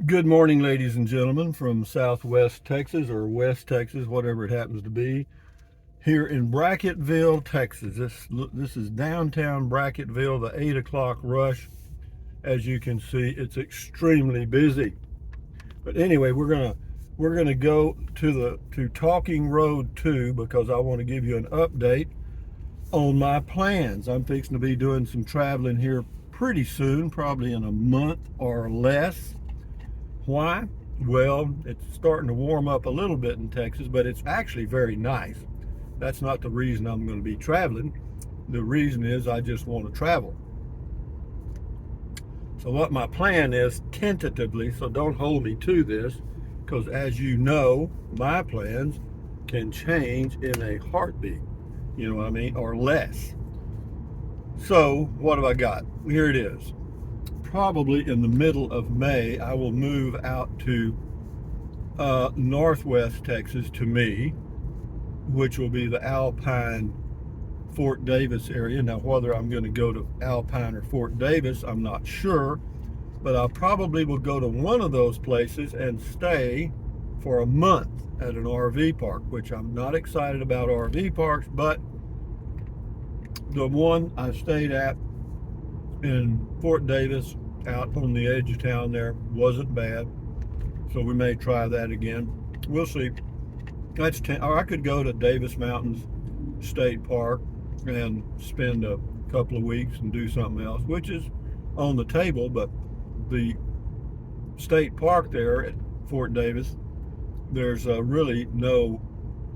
Good morning, ladies and gentlemen, from Southwest Texas or West Texas, whatever it happens to be. Here in Brackettville, Texas. This is downtown Brackettville, the 8 o'clock rush. As you can see, it's extremely busy. But anyway, we're gonna go to Talking Road 2 because I want to give you an update on my plans. I'm fixing to be doing some traveling here pretty soon, probably in a month or less. Why? Well, it's starting to warm up a little bit in Texas, but it's actually very nice. That's not the reason I'm going to be traveling. The reason is I just want to travel. So what my plan is, tentatively, so don't hold me to this, because as you know, my plans can change in a heartbeat. You know what I mean? Or less. So what have I got? Here it is. Probably in the middle of May, I will move out to Northwest Texas to me, which will be the Alpine Fort Davis area. Now, whether I'm going to go to Alpine or Fort Davis, I'm not sure, but I probably will go to one of those places and stay for a month at an RV park, which I'm not excited about RV parks, but the one I stayed at in Fort Davis out on the edge of town there wasn't bad, so we may try that again. We'll see. Or I could go to Davis Mountains State Park and spend a couple of weeks and do something else, which is on the table. But the state park there at Fort Davis, there's really no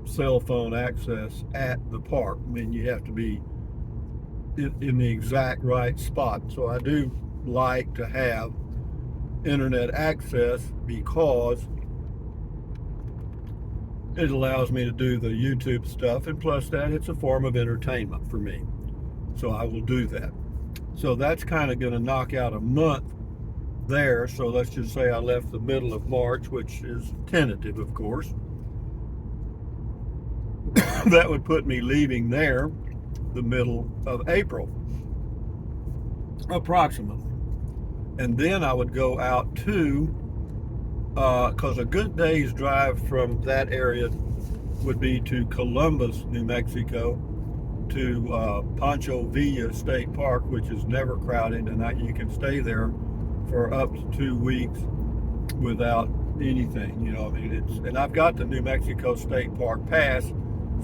cell phone access at the park. I mean, you have to be in the exact right spot. So I do like to have internet access because it allows me to do the YouTube stuff, and plus that, it's a form of entertainment for me. So I will do that. So that's kind of going to knock out a month there. So let's just say I left the middle of March, which is tentative, of course. That would put me leaving there the middle of April, approximately. And then I would go out to, because a good day's drive from that area would be to Columbus, New Mexico, to Pancho Villa State Park, which is never crowded, and you can stay there for up to 2 weeks without anything. You know, I mean, and I've got the New Mexico State Park pass,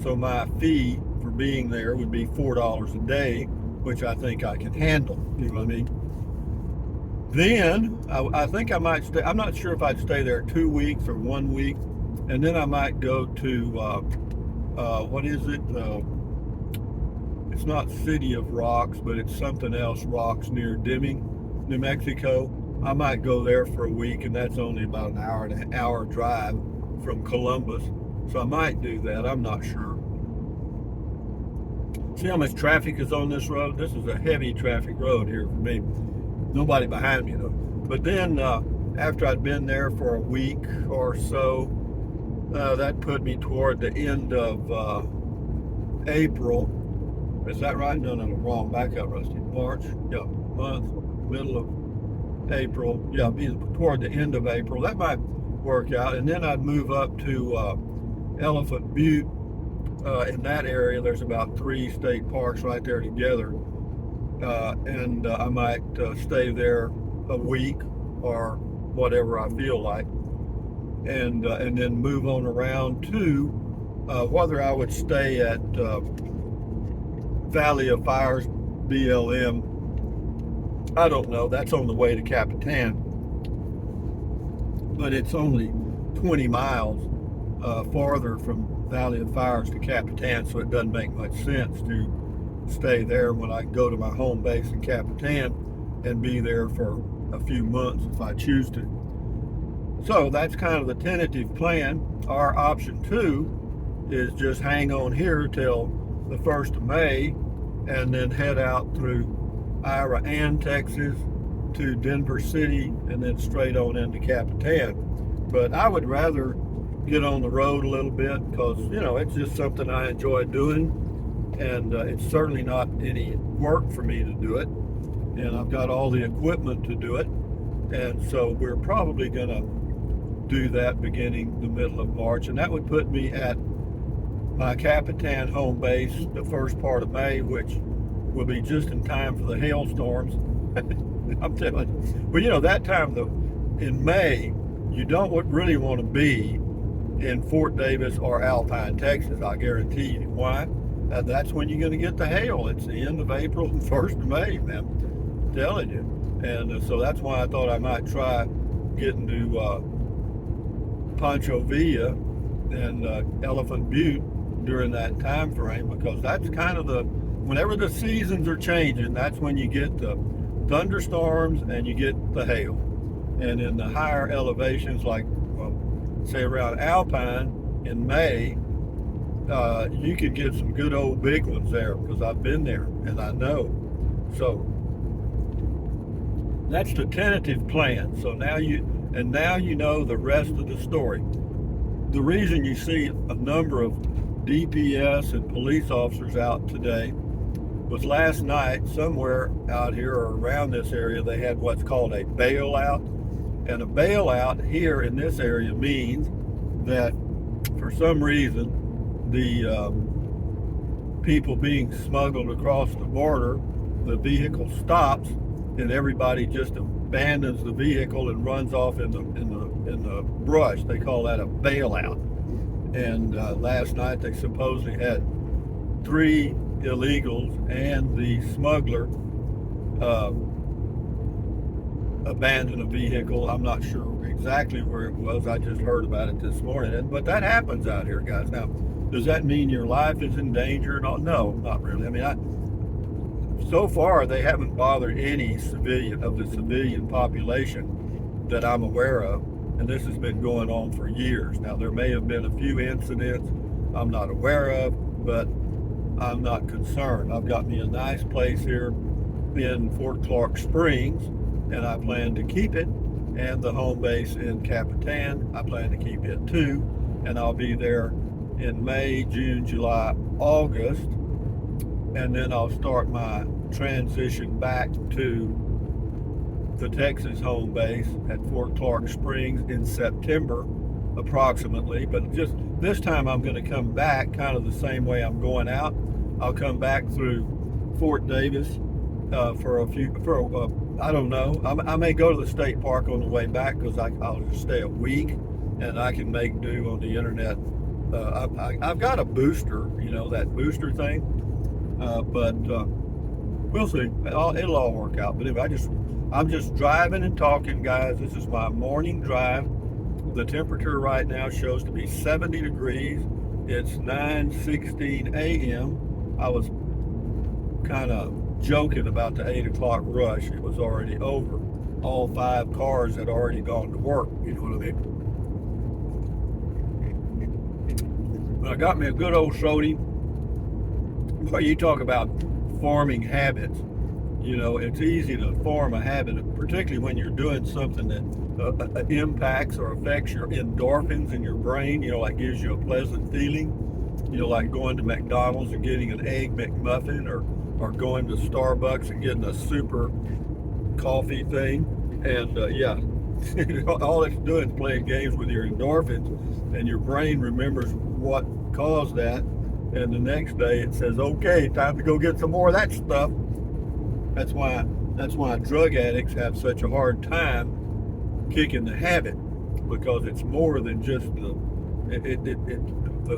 so my fee for being there would be $4 a day, which I think I can handle. You know what I mean? Then I think I might stay. I'm not sure if I'd stay there 2 weeks or 1 week, and then I might go to what is it? It's not City of Rocks, but it's something else. Rocks near Deming, New Mexico. I might go there for a week, and that's only about an hour drive from Columbus. So I might do that. I'm not sure. See how much traffic is on this road? This is a heavy traffic road here for me. Nobody behind me though. But then after I'd been there for a week or so, that put me toward the end of April. Is that right? No, wrong. Back up, Rusty. March, yeah, month, middle of April. Yeah, be toward the end of April. That might work out. And then I'd move up to Elephant Butte. In that area, there's about 3 state parks right there together. And I might stay there a week or whatever I feel like, and then move on around to whether I would stay at Valley of Fires BLM. I don't know. That's on the way to Capitan, but it's only 20 miles farther from Valley of Fires to Capitan, so it doesn't make much sense to stay there when I go to my home base in Capitan and be there for a few months if I choose to. So that's kind of the tentative plan. Our option 2 is just hang on here till the 1st of May and then head out through Ira, Texas to Denver City and then straight on into Capitan. But I would rather get on the road a little bit because, you know, it's just something I enjoy doing. And it's certainly not any work for me to do it, and I've got all the equipment to do it, And so we're probably going to do that beginning the middle of March. And that would put me at my Capitan home base the first part of May, which will be just in time for the hailstorms. I'm telling you. But you know, that time though, in May, you don't really want to be in Fort Davis or Alpine, Texas. I guarantee you. Why? That's when you're going to get the hail. It's the end of April and 1st of May, man. I'm telling you. And so that's why I thought I might try getting to Pancho Villa and Elephant Butte during that time frame, because that's kind of whenever the seasons are changing, that's when you get the thunderstorms and you get the hail. And in the higher elevations, like say around Alpine in May, you could get some good old big ones there, because I've been there and I know. So that's the tentative plan. So now you know the rest of the story. The reason you see a number of DPS and police officers out today was last night somewhere out here or around this area, they had what's called a bailout. And a bailout here in this area means that for some reason, the people being smuggled across the border, the vehicle stops and everybody just abandons the vehicle and runs off in the brush. They call that a bailout. And last night they supposedly had 3 illegals and the smuggler abandon a vehicle. I'm not sure exactly where it was. I just heard about it this morning. But that happens out here, guys. Now, does that mean your life is in danger? No, not really. I mean, so far they haven't bothered any civilian population that I'm aware of, and this has been going on for years. Now, there may have been a few incidents I'm not aware of, but I'm not concerned. I've got me a nice place here in Fort Clark Springs, and I plan to keep it. And the home base in Capitan, I plan to keep it too. And I'll be there in May, June, July, August. And then I'll start my transition back to the Texas home base at Fort Clark Springs in September, approximately. But just this time I'm going to come back kind of the same way I'm going out. I'll come back through Fort Davis I don't know. I may go to the state park on the way back, because I'll just stay a week and I can make do on the internet. I've got a booster, that booster thing, but we'll see. It'll all work out. But anyway, I'm just driving and talking, guys. This is my morning drive. The temperature right now shows to be 70 degrees. It's 9:16 a.m. I was kind of joking about the 8 o'clock rush. It was already over. All 5 cars had already gone to work. You know what I mean? But I got me a good old sody. Well, you talk about forming habits. It's easy to form a habit, particularly when you're doing something that impacts or affects your endorphins in your brain, like gives you a pleasant feeling. Like going to McDonald's and getting an Egg McMuffin, or going to Starbucks and getting a super coffee thing. And all it's doing is playing games with your endorphins, and your brain remembers what caused that. And the next day it says, okay, time to go get some more of that stuff. That's why drug addicts have such a hard time kicking the habit, because it's more than just the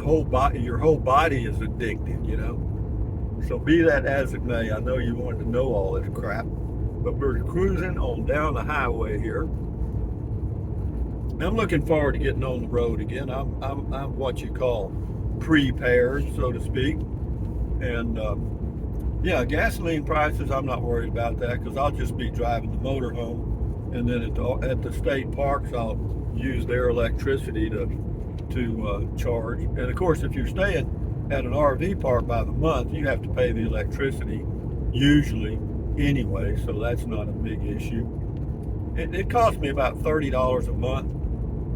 whole body. Your whole body is addicted, So be that as it may, I know you wanted to know all this crap, but we're cruising on down the highway here. I'm looking forward to getting on the road again. I'm what you call prepared, so to speak. And gasoline prices, I'm not worried about that, because I'll just be driving the motorhome, and then at the state parks I'll use their electricity to charge. And of course, if you're staying at an RV park by the month, you have to pay the electricity usually anyway, so that's not a big issue. It costs me about $30 a month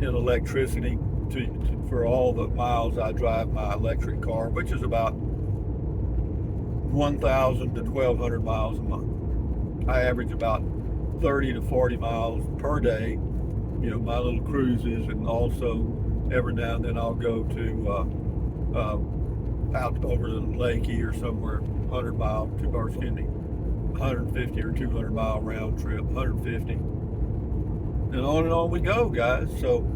in electricity for all the miles I drive my electric car, which is about 1,000 to 1,200 miles a month. I average about 30 to 40 miles per day, my little cruises, and also every now and then I'll go to out over to Lakey or somewhere, 150 or 200 mile round trip, 150, and on we go, guys. So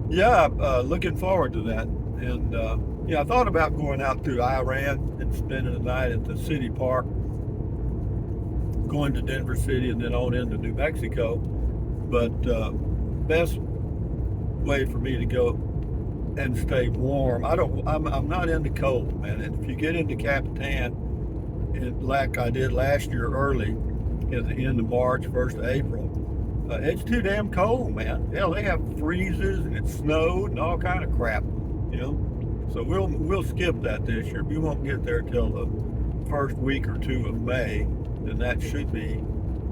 yeah, looking forward to that. And I thought about going out through Iran and spending the night at the city park, going to Denver City and then on into New Mexico. But best way for me to go and stay warm. I'm not into cold, man. And if you get into Capitan, like I did last year early, at the end of March, 1st of April, it's too damn cold, man. Hell, they have freezes and it snowed and all kind of crap, So we'll skip that this year. We won't get there till the first week or two of May, and that should be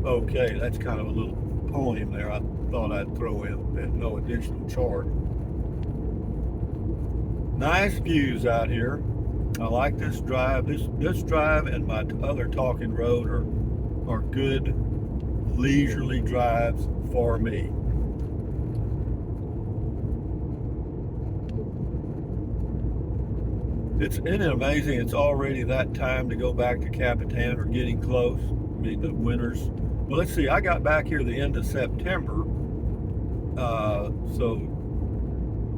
okay. That's kind of a little poem there I thought I'd throw in at no additional charge. Nice views out here. I like this drive. This drive and my other Talking Road are good leisurely drives for me. Isn't it amazing? It's already that time to go back to Capitan, or getting close. I mean, the winters. Well, let's see. I got back here the end of September. So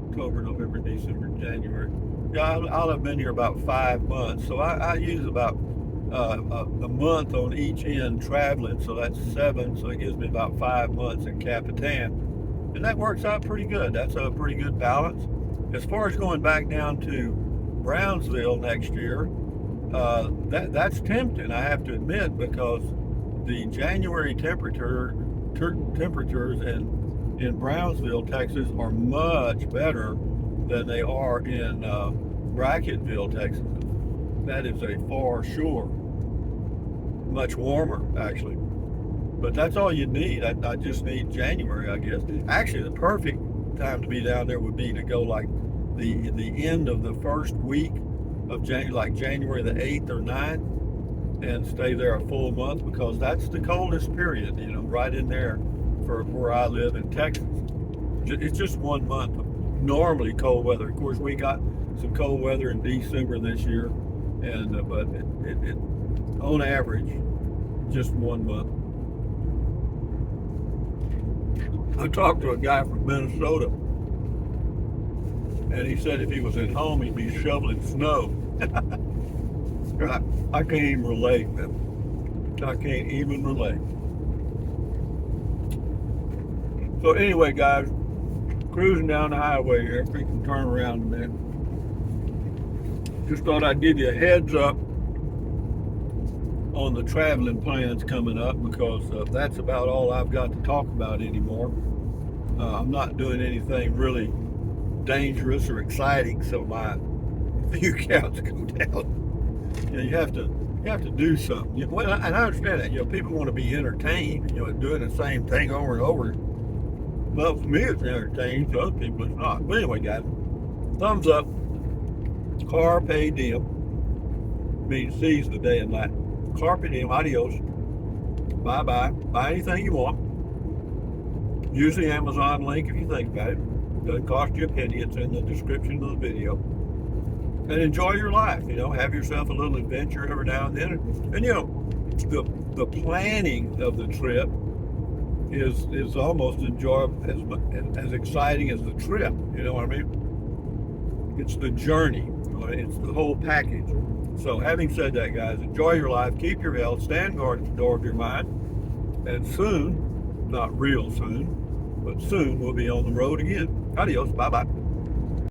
October, November, December, January. Yeah, I'll have been here about 5 months. So I use about a month on each end traveling. So that's 7. So it gives me about 5 months in Capitan. And that works out pretty good. That's a pretty good balance. As far as going back down to Brownsville next year, that's tempting, I have to admit, because the January temperatures in Brownsville, Texas, are much better than they are in Brackettville, Texas. That is a for sure. Much warmer, actually. But that's all you need. I just need January, I guess. Actually, the perfect time to be down there would be to go like the end of the first week of January, like January the 8th or 9th, and stay there a full month, because that's the coldest period, right in there for where I live in Texas. It's just 1 month of normally cold weather. Of course, we got some cold weather in December this year, and but it on average, just 1 month. I talked to a guy from Minnesota, and he said if he was at home, he'd be shoveling snow. I can't even relate, man. I can't even relate. So anyway, guys, cruising down the highway here. If we can turn around a minute. Just thought I'd give you a heads up on the traveling plans coming up, because that's about all I've got to talk about anymore. I'm not doing anything really dangerous or exciting, so my view counts go down. You have to do something. And I understand that. People want to be entertained. Doing the same thing over and over. Well, for me it's entertaining. To other people it's not. But anyway, guys, thumbs up. Carpe diem means seize the day and night. Carpe diem. Adios. Bye bye. Buy anything you want. Use the Amazon link if you think about it. Doesn't cost you a penny. It's in the description of the video. And enjoy your life. Have yourself a little adventure every now and then. And the planning of the trip is almost enjoyable, as exciting as the trip. You know what I mean? It's the journey. It's the whole package. So having said that, guys, enjoy your life. Keep your health. Stand guard at the door of your mind. And soon, not real soon, but soon, we'll be on the road again. Adios. Bye-bye.